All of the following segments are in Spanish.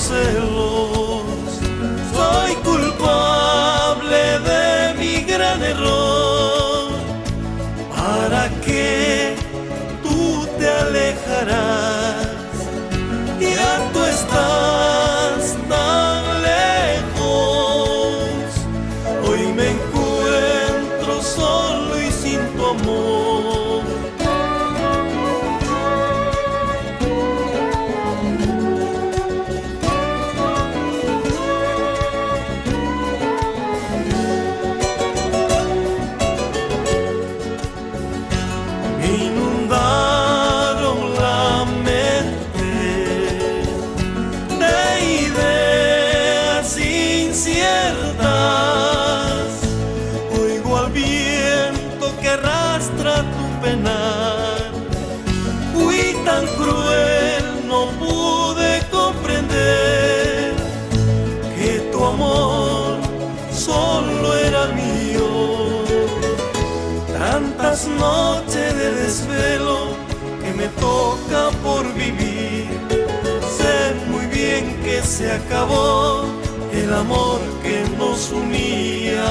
celos. Soy culpable de mi gran error. ¿Para qué tú te alejarás? Ya tú estás tan lejos. Hoy me encuentro solo y sin tu amor. Inundaron la mente de ideas inciertas. Oigo al viento que arrastra tu penar. Fui tan cruel, no pude comprender que tu amor solo era mío. Tantas noches de desvelo que me toca por vivir. Sé muy bien que se acabó el amor que nos unía.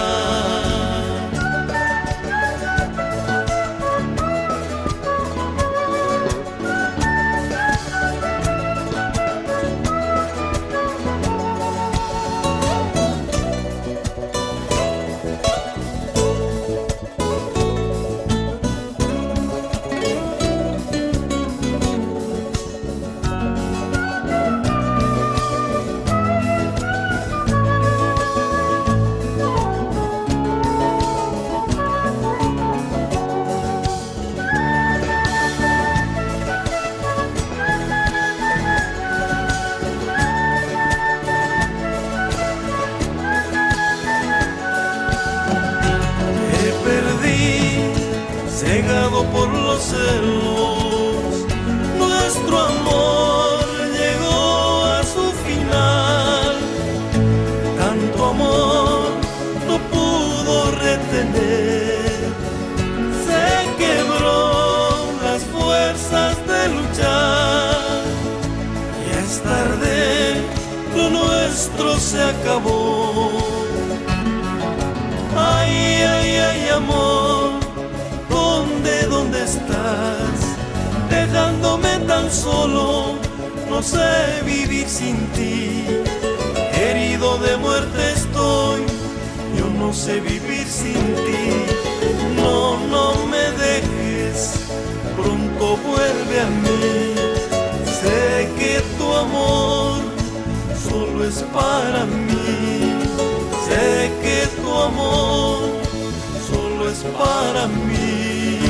Cegado por los celos, nuestro amor llegó a su final. Tanto amor no pudo retener. Se quebró las fuerzas de luchar. Ya es tarde, lo nuestro se acabó. Ay, ay, ay, amor, ¿dónde estás? Dejándome tan solo, no sé vivir sin ti. Herido de muerte estoy, yo no sé vivir sin ti. No, no me dejes, pronto vuelve a mí. Sé que tu amor solo es para mí. Sé que tu amor solo es para mí.